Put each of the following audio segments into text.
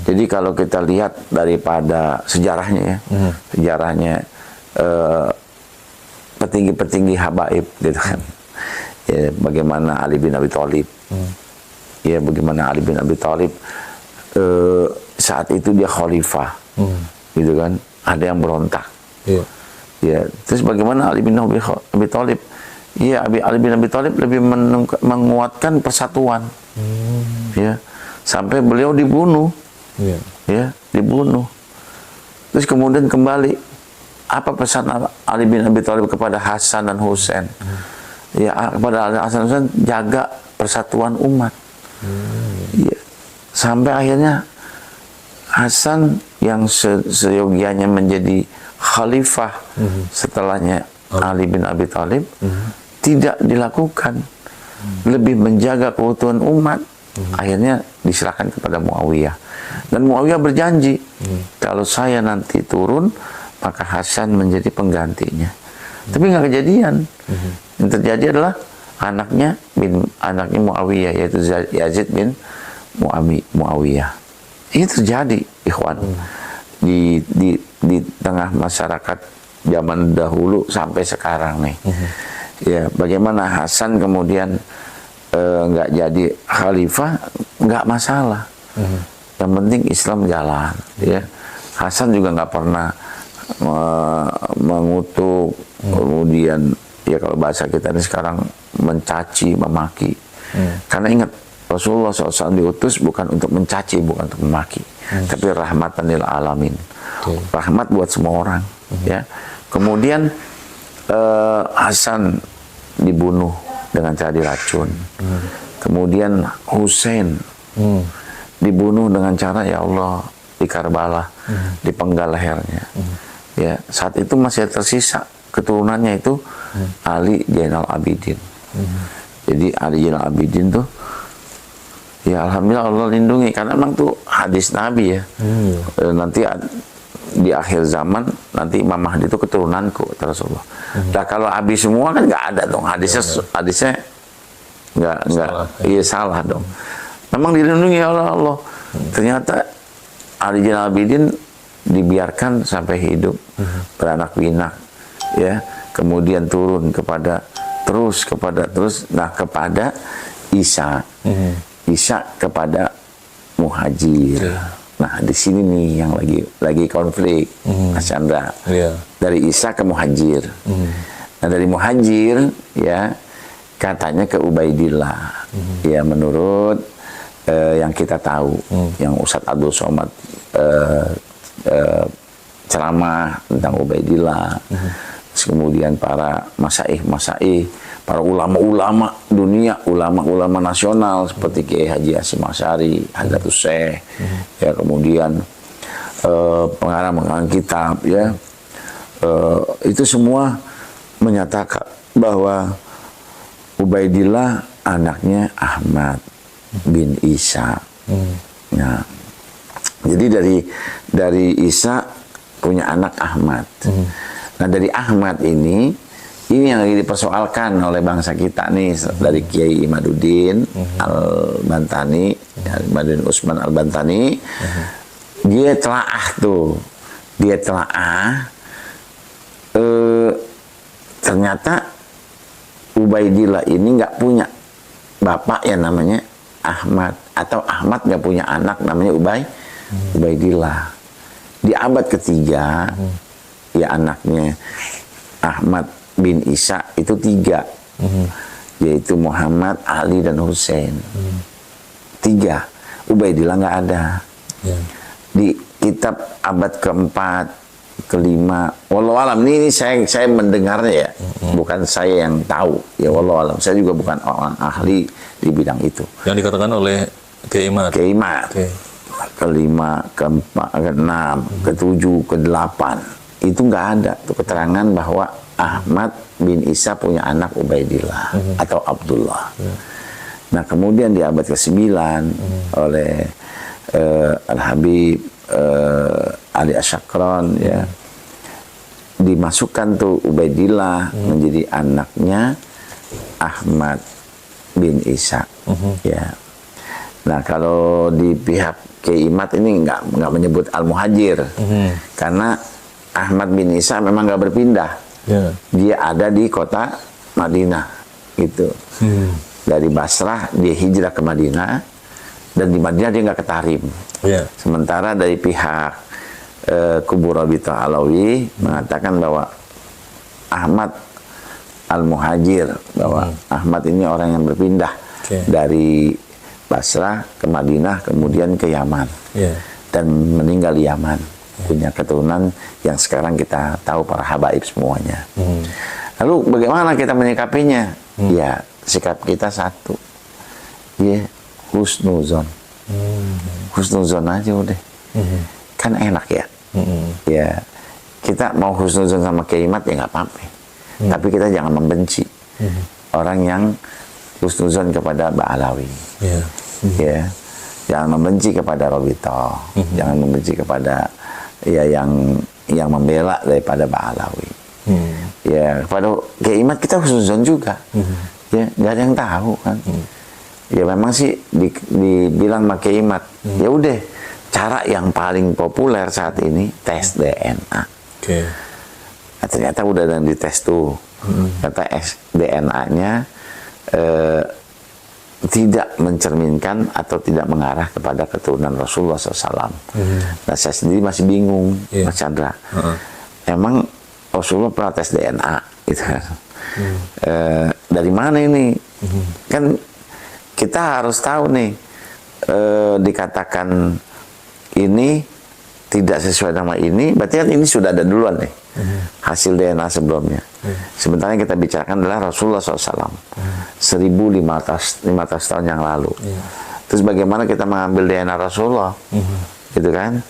Jadi kalau kita lihat daripada sejarahnya ya, sejarahnya petinggi-petinggi habaib gitu kan. Ya, bagaimana Ali bin Abi Thalib. Ya, bagaimana Ali bin Abi Thalib saat itu dia khalifah. Gitu kan. Ada yang berontak. Iya. Ya, terus bagaimana Ali bin Abi Thalib? Ya, Ali bin Abi Thalib lebih menguatkan persatuan. Ya, sampai beliau dibunuh. Iya. Ya, dibunuh. Terus kemudian kembali, apa pesan Ali bin Abi Thalib kepada Hasan dan Husain? Ya, kepada Hasan dan Husain, jaga persatuan umat. Ya, sampai akhirnya Hasan yang seyogianya menjadi khalifah setelahnya Ali bin Abi Thalib tidak dilakukan, lebih menjaga keutuhan umat. Akhirnya diserahkan kepada Muawiyah, dan Muawiyah berjanji kalau saya nanti turun maka Hasan menjadi penggantinya. Tapi nggak kejadian. Yang terjadi adalah anaknya Muawiyah, yaitu Yazid bin Muawiyah. Ini terjadi, ikhwan, di tengah masyarakat zaman dahulu sampai sekarang nih. Ya, bagaimana Hasan kemudian nggak jadi khalifah, nggak masalah. Yang penting Islam jalan. Ya, Hasan juga nggak pernah mengutuk, kemudian ya kalau bahasa kita ini sekarang mencaci, memaki. Karena ingat, Rasulullah SAW diutus bukan untuk mencaci, bukan untuk memaki, tapi rahmatan lil alamin, rahmat buat semua orang. Ya, kemudian Hasan dibunuh dengan cara diracun. Kemudian Husain dibunuh dengan cara, ya Allah, di Karbala, dipenggal lehernya. Ya, saat itu masih tersisa keturunannya itu Ali Zainal Abidin. Jadi Ali Zainal Abidin tuh, ya alhamdulillah Allah lindungi, karena memang tuh hadis Nabi ya. Nanti di akhir zaman nanti Imam Mahdi itu keturunanku, kata Rasulullah. Nah kalau habis semua kan nggak ada dong hadisnya nggak iya salah dong. Memang dilindungi oleh Allah. Ternyata Ali Zainal Abidin dibiarkan sampai hidup, beranak pinak, ya, kemudian turun kepada Isa, Isa kepada Muhajir. Nah, di sini nih yang lagi konflik, Mas Chandra. Dari Isa ke Muhajir. Nah, dari Muhajir ya katanya ke Ubaidillah. Ya, menurut yang kita tahu, yang Ustadz Abdul Somad ceramah tentang Ubaidillah. Kemudian para masaih, para ulama-ulama dunia, ulama-ulama nasional seperti Kiai Haji Hasyim Asy'ari, Hadratus Syekh, ya, kemudian pengarang-pengarang kitab, ya, itu semua menyatakan bahwa Ubaidillah anaknya Ahmad bin Isa. Nah, jadi dari Isa punya anak Ahmad. Nah, dari Ahmad ini yang lagi dipersoalkan oleh bangsa kita nih, dari Kiai Imaduddin Al-Bantani, Imaduddin Utsman Al-Bantani. Dia telaah ternyata Ubaidillah ini nggak punya bapak yang namanya Ahmad, atau Ahmad nggak punya anak namanya Ubaidillah. Di abad ketiga, ya, anaknya Ahmad bin Isa itu 3, yaitu Muhammad, Ali, dan Husain. 3. Ubaidillah nggak ada. Di kitab abad keempat, kelima, wallahu alam, ini saya mendengarnya ya, bukan saya yang tahu, ya, wallahu alam, saya juga bukan orang ahli di bidang itu. Yang dikatakan oleh Kiai Imad. Kelima, keempat, keenam, ketujuh, kedelapan, itu nggak ada tuh keterangan bahwa Ahmad bin Isa punya anak Ubaidillah atau Abdullah. Nah, kemudian di abad ke-9 oleh Al-Habib Ali Asyakron, ya, dimasukkan tuh Ubaidillah menjadi anaknya Ahmad bin Isa. Ya. Nah, kalau di pihak Kiai Imad ini nggak menyebut Al-Muhajir, karena Ahmad bin Isa memang nggak berpindah. Ya. Dia ada di kota Madinah, gitu. Dari Basrah dia hijrah ke Madinah, dan di Madinah dia nggak ke Tarim. Ya. Sementara dari pihak kubu Rabithah Alawi mengatakan bahwa Ahmad Al-Muhajir, bahwa Ahmad ini orang yang berpindah dari Basrah ke Madinah, kemudian ke Yaman, dan meninggal di Yaman, punya keturunan yang sekarang kita tahu para habaib semuanya. Lalu bagaimana kita menyikapinya? Ya, sikap kita satu, ya husnuzon, husnuzon aja udah, kan enak ya. Ya, kita mau husnuzon sama Kiai Imad ya nggak apa-apa, tapi kita jangan membenci orang yang husnuzon kepada Ba'alawi. Ya, jangan membenci kepada Rabithah, jangan membenci kepada ya yang membela daripada Ba'alawi. Ya, kepada Kiai Imad kita husnuzon juga. Ya, nggak ada yang tahu kan. Ya memang sih dibilang sama Kiai Imad, ya udah, cara yang paling populer saat ini tes DNA. Nah, ternyata udah ada yang dites tuh. Kata DNA-nya tidak mencerminkan atau tidak mengarah kepada keturunan Rasulullah SAW. Nah, saya sendiri masih bingung, Mas Chandra. Emang Rasulullah pernah tes DNA, gitu kan? Dari mana ini? Kan kita harus tahu nih, dikatakan ini tidak sesuai nama ini, berarti kan ini sudah ada duluan nih, hasil DNA sebelumnya. Sementara yang kita bicarakan adalah Rasulullah SAW, 1.500 tahun yang lalu. Terus bagaimana kita mengambil DNA Rasulullah, gitu kan?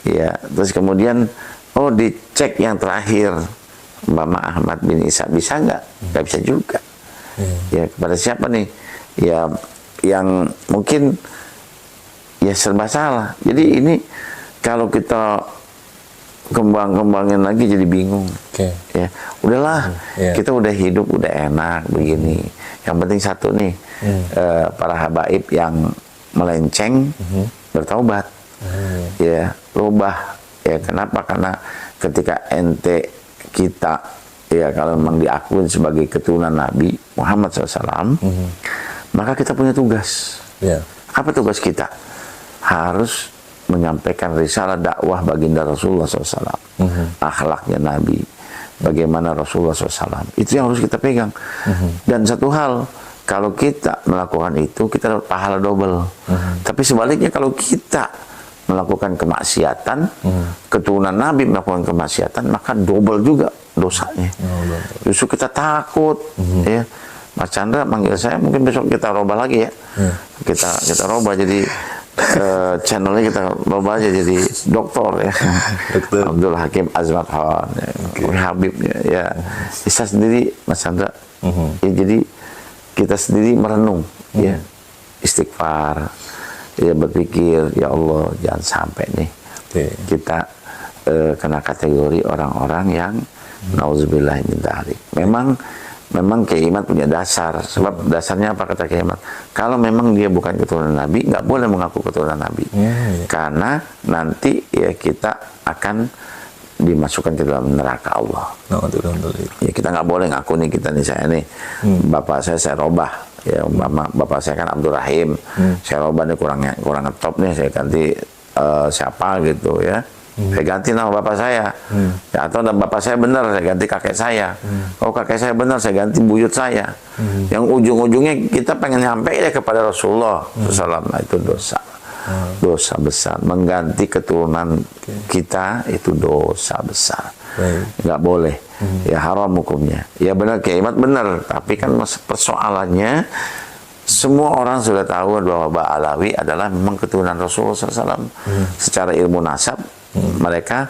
Ya, terus kemudian, oh dicek yang terakhir, Mama Ahmad bin Isa, bisa nggak? Nggak bisa juga. Ya, kepada siapa nih? Ya, yang mungkin ya serba salah. Jadi ini kalau kita kembangin lagi jadi bingung. Ya, udahlah, kita udah hidup udah enak begini. Yang penting satu nih, para habaib yang melenceng bertaubat. Ya, rubah. Ya, kenapa? Karena ketika ente kita ya kalau memang diakui sebagai keturunan Nabi Muhammad SAW, maka kita punya tugas. Apa tugas kita? Harus menyampaikan risalah dakwah baginda Rasulullah SAW, akhlaknya Nabi, bagaimana Rasulullah SAW, itu yang harus kita pegang. Dan satu hal, kalau kita melakukan itu, kita dapat pahala double. Tapi sebaliknya kalau kita melakukan kemaksiatan, keturunan Nabi melakukan kemaksiatan, maka double juga dosanya. Justru kita takut, ya. Mas Chandra manggil saya, mungkin besok kita robah lagi ya. Kita robah jadi channelnya, kita robah aja jadi doktor ya. Abdul Hakim Azmat Khan, Habib ya. Bisa sendiri Mas Chandra. Ya, jadi kita sendiri merenung, ya, istighfar, ya, berpikir, ya Allah jangan sampai nih kita kena kategori orang-orang yang nauzubillah min dzalik. Memang Kiai Imad punya dasar, sebab dasarnya apa kata Kiai Imad? Kalau memang dia bukan keturunan Nabi, nggak boleh mengaku keturunan Nabi, karena nanti ya kita akan dimasukkan ke dalam neraka Allah. Ya, kita nggak boleh ngaku nih, kita nih, saya nih, bapak saya robah, ya bapak saya kan Abdul Rahim, saya robah nih kurang ngetop nih, saya ganti siapa gitu ya. Saya ganti nama bapak saya, ya, atau bapak saya benar, saya ganti kakek saya. Oh kakek saya benar, saya ganti buyut saya. Yang ujung-ujungnya kita pengen nyampe ya kepada Rasulullah SAW. Nah, itu dosa, dosa besar. Mengganti keturunan kita itu dosa besar, nggak boleh. Ya haram hukumnya. Ya benar Kiai Imad benar, tapi kan persoalannya semua orang sudah tahu bahwa Ba'alawi adalah memang keturunan Rasulullah SAW. Secara ilmu nasab, mereka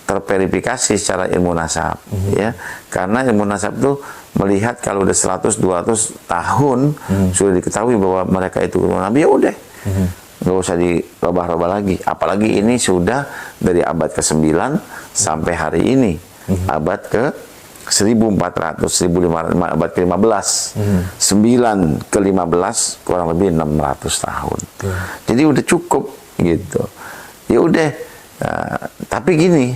terverifikasi secara ilmu nasab, ya, karena ilmu nasab itu melihat kalau udah 100-200 tahun sudah diketahui bahwa mereka itu keturunan Nabi, ya udah, nggak usah dirubah-rubah lagi. Apalagi ini sudah dari abad ke-9 sampai hari ini, abad 1400, 1500, abad ke-15. 9 ke 15 kurang lebih 600 tahun. Jadi udah cukup gitu. Ya udah. Tapi gini,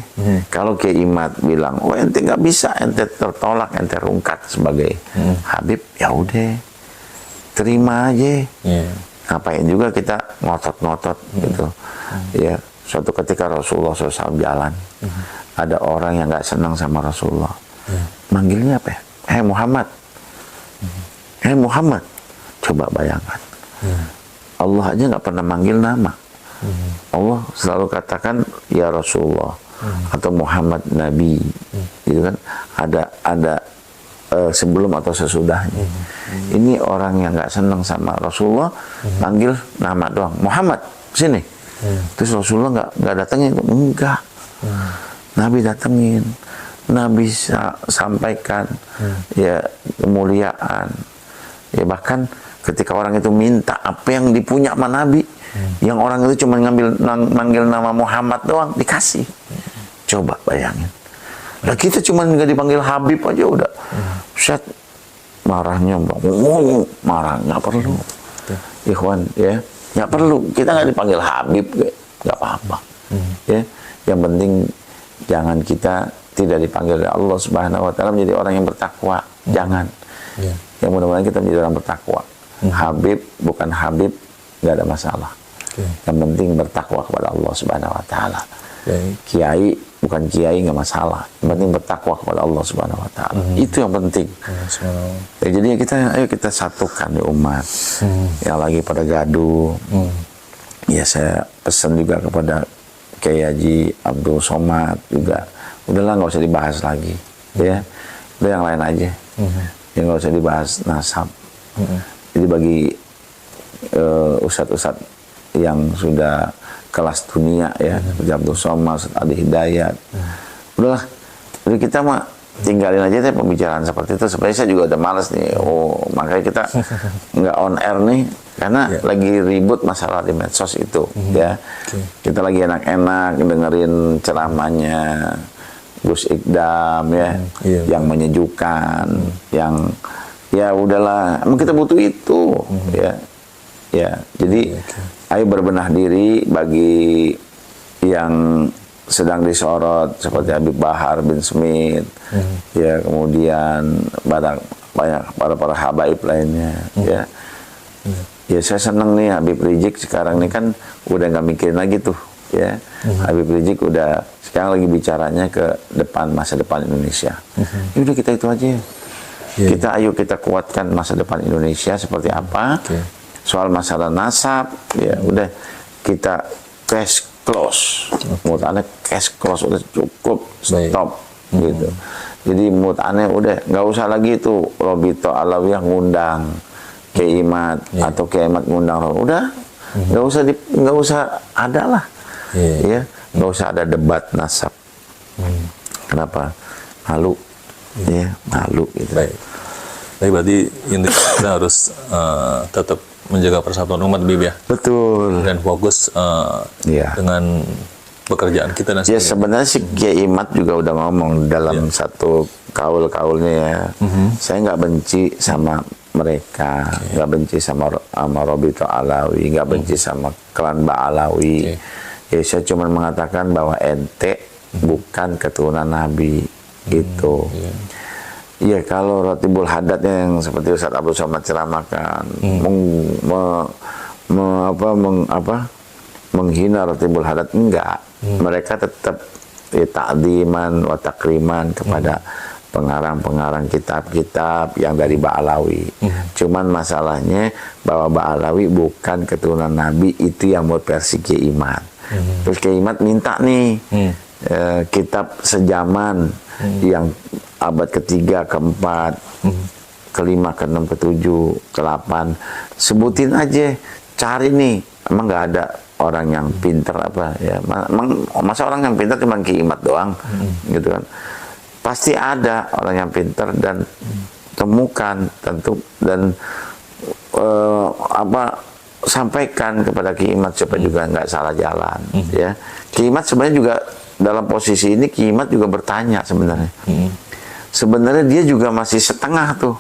kalau Kiai Imad bilang, oh ente nggak bisa, ente tertolak, ente rungkat sebagai Habib, ya udah, terima aja. Ngapain juga kita ngotot-ngotot gitu. Ya, suatu ketika Rasulullah SAW jalan, ada orang yang nggak senang sama Rasulullah. Manggilnya apa ya? Hei Muhammad. Hei Muhammad. Coba bayangkan. Allah aja nggak pernah manggil nama. Allah selalu katakan ya Rasulullah atau Muhammad Nabi, gitu kan? Ada sebelum atau sesudahnya. Ini orang yang nggak senang sama Rasulullah, panggil nama doang, Muhammad sini. Terus Rasulullah nggak datangin, enggak. Nabi datengin, Nabi sampaikan ya kemuliaan. Ya bahkan ketika orang itu minta apa yang dipunya sama Nabi, yang orang itu cuma manggil nama Muhammad doang, dikasih. Coba bayangin. Nah kita cuma nggak dipanggil Habib aja udah. Set marahnya, marah, nggak perlu. Ikhwan, ya nggak perlu. Kita nggak dipanggil Habib, nggak apa-apa. Ya, yang penting jangan kita tidak dipanggil oleh Allah Subhanahu Wa Taala menjadi orang yang bertakwa. Jangan. Yang mudah-mudahan kita menjadi orang bertakwa. Habib bukan Habib, nggak ada masalah. Yang penting bertakwa kepada Allah Subhanahu Wa Taala. Kiai bukan kiai, nggak masalah. Yang penting bertakwa kepada Allah Subhanahu Wa Taala. Itu yang penting. Ya, jadi ayo kita satukan di umat yang lagi pada gaduh. Ya saya pesan juga kepada Kiai Haji Abdul Somad juga. Udahlah nggak usah dibahas lagi. Ya, udah yang lain aja. Yang nggak usah dibahas nasab. Jadi bagi ustadz-ustadz yang sudah kelas dunia ya, seperti Abdul Somad, Ustadz Adi Hidayat, udahlah, jadi kita mah tinggalin aja deh pembicaraan seperti itu. Sebenarnya saya juga udah males nih. Makanya kita nggak on air nih karena lagi ribut masalah di medsos itu ya. Kita lagi enak-enak dengerin ceramahnya Gus Ikdam ya, yang menyejukkan, yang ya udahlah, emang kita butuh itu ya. Jadi ayo berbenah diri bagi yang sedang disorot seperti Habib Bahar bin Smith, ya kemudian banyak para habaib lainnya, ya. Ya saya seneng nih Habib Rizik sekarang nih kan udah nggak mikirin lagi tuh, ya. Habib Rizik udah sekarang lagi bicaranya ke depan, masa depan Indonesia. Ya udah kita itu aja. Ayo kita kuatkan masa depan Indonesia seperti apa. Soal masalah nasab, ya udah kita cash close. Menurut aneh cash close udah cukup, stop gitu. Jadi menurut aneh udah nggak usah lagi itu Robito Alawiyah ngundang Kiai Imad atau Kiai Imad ngundang, udah nggak usah ada lah, ya nggak usah ada debat nasab. Kenapa? Malu, ya malu gitu. Baik, berarti intinya kita harus tetap menjaga persatuan umat, Bib ya. Betul. Dan fokus dengan pekerjaan kita dan ya sebenarnya si Kiai Imad juga udah ngomong dalam satu kaul-kaulnya ya. Saya nggak benci sama mereka, nggak benci sama Robito Alawi, nggak benci sama klan Ba'alawi. Ya saya cuma mengatakan bahwa ente bukan keturunan Nabi gitu. Iya, kalau Ratibul Haddadnya yang seperti Ustadz Abdul Somad ceramahkan, menghina Ratibul Haddad, enggak. Mereka tetap ta'diman wa takriman kepada pengarang-pengarang kitab-kitab yang dari Ba'alawi. Cuman masalahnya bahwa Ba'alawi bukan keturunan Nabi, itu yang menurut versi Kiai Imad. Terus Kiai Imad minta nih kitab sejaman yang abad ketiga, keempat, kelima, keenam, ketujuh, ke-8, sebutin aja, cari nih. Emang nggak ada orang yang pinter apa ya? Masa orang yang pinter cuma Kiai Imad doang, gitu kan? Pasti ada orang yang pinter dan temukan tentu dan sampaikan kepada Kiai Imad supaya juga nggak salah jalan, ya. Kiai Imad sebenarnya juga dalam posisi ini Kiai Imad juga bertanya sebenarnya. sebenarnya dia juga masih setengah tuh.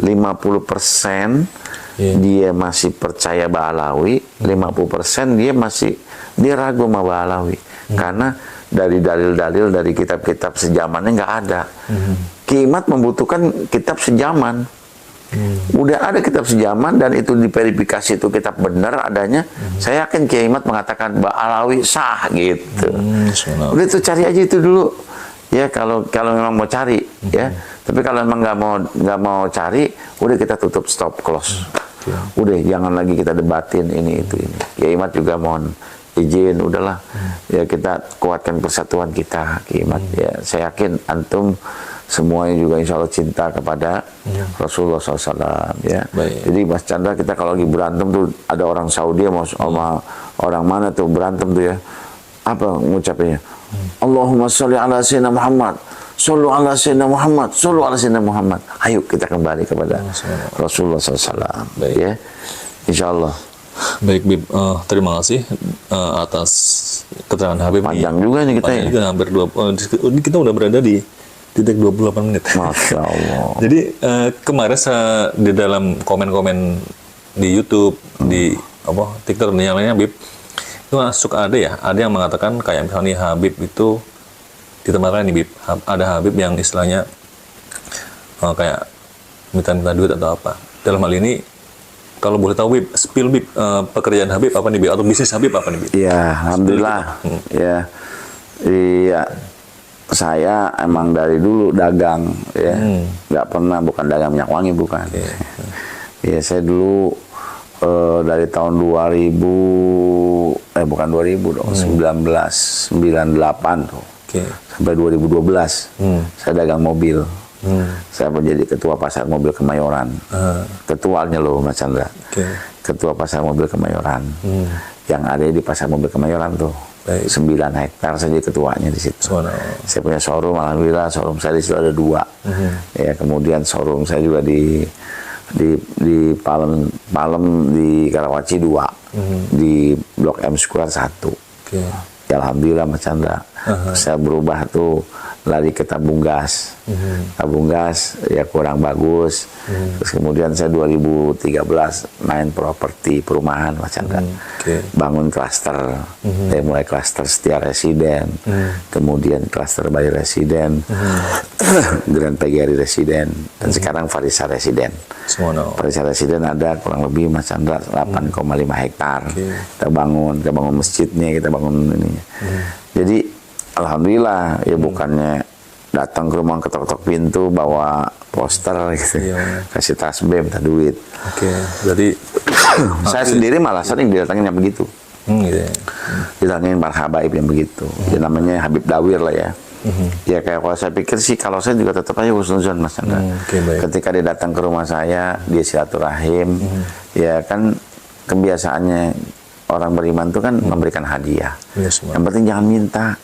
50% dia masih percaya Ba'alawi, 50% dia ragu sama Ba'alawi. Karena dari dalil-dalil dari kitab-kitab sejamannya nggak ada. Ki Imat membutuhkan kitab sejaman. Udah ada kitab sejaman dan itu diverifikasi itu kitab benar adanya. Saya yakin Kiai Imat mengatakan Ba'alawi sah gitu. Udah itu cari aja itu dulu. Ya kalau memang mau cari ya. Tapi kalau memang nggak mau cari, udah kita tutup, stop, close. Udah jangan lagi kita debatin ini itu ini. Kiai Imat juga mohon izin, udahlah. Ya kita kuatkan persatuan kita, Kiai Imat. Ya saya yakin antum semuanya juga insya Allah cinta kepada Rasulullah SAW ya. Jadi Mas Chandra, kita kalau lagi berantem tuh ada orang Saudi sama orang mana tuh berantem tuh ya, apa ngucapnya? Allahumma sholli ala sayyidina Muhammad, shollu ala sayyidina Muhammad, shollu ala sayyidina Muhammad. Ayo kita kembali kepada Rasulullah SAW ya, insya Allah. Baik Bib, terima kasih atas keterangan Habib. Panjang juga nih kita ya. Juga hampir kita udah berada di titik 28 menit. Masya Allah. Jadi kemarin di dalam komen-komen di YouTube, di TikTok dan yang lainnya, Bib, itu suka ada yang mengatakan kayak misalnya Habib itu di tempat lain nih, Bib, ada Habib yang istilahnya kayak minta-minta duit atau apa. Dalam hal ini, kalau boleh tahu, Bib, spill Bib, pekerjaan Habib apa nih, Bib, atau bisnis Habib apa nih, Bib? Ya, alhamdulillah. Ya, iya. Saya emang dari dulu dagang ya, nggak pernah bukan dagang minyak wangi bukan. Ya saya dulu dari tahun 2000 bukan 2000 dong, 1998 tuh sampai 2012 saya dagang mobil. Saya menjadi ketua pasar mobil Kemayoran, ketuanya loh Mas Chandra, ketua pasar mobil Kemayoran, yang ada di pasar mobil Kemayoran tuh. 9 hektar saja ketuanya di situ. Saya punya showroom, alhamdulillah showroom saya di situ ada 2. Ya, kemudian showroom saya juga di Palem di Karawaci 2. Di Blok M Square 1. Ya, alhamdulillah Mas Chandra. Saya berubah tuh lari ke tabung gas. Tabung gas ya kurang bagus. Terus kemudian saya 2013 main properti perumahan Mas Chandra. Bangun klaster. Saya mulai klaster Setia Residen. Kemudian klaster Bayu Residen. Grand PGRI Residen. Dan sekarang Farisa Residen. Farisa Residen ada kurang lebih Mas Chandra 8,5 hektar. Kita bangun masjidnya, kita bangun ini. Jadi alhamdulillah ya, bukannya datang ke rumah ketok-ketok pintu bawa poster gitu, kasih tasbih minta duit. Jadi saya sendiri malah sering didatangin yang begitu. Didatangin para habaib yang begitu. Ya, namanya Habib Dawir lah ya. Ya kayak kalau saya pikir sih, kalau saya juga tetap aja husnuzon Mas Chandra. Ketika dia datang ke rumah saya, dia silaturahim, ya kan kebiasaannya orang beriman itu kan memberikan hadiah. Yang penting jangan minta.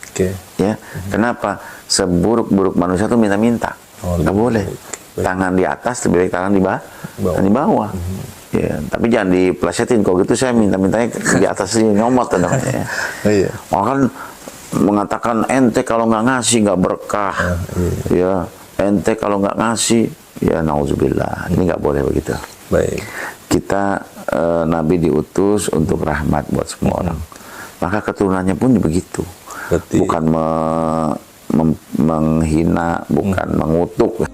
Ya, kenapa? Seburuk-buruk manusia tuh minta-minta. Nggak boleh. Tangan di atas lebih baik tangan di bawah. Ya, tapi jangan diplesetin. Kalau gitu saya minta-mintanya di atas sih, nyomot namanya. Orang mengatakan ente kalau nggak ngasih nggak berkah. Ya, ente kalau nggak ngasih, ya nauzubillah. Ini nggak boleh begitu. Kita Nabi diutus untuk rahmat buat semua orang. Maka keturunannya pun begitu. Bukan menghina, bukan mengutuk.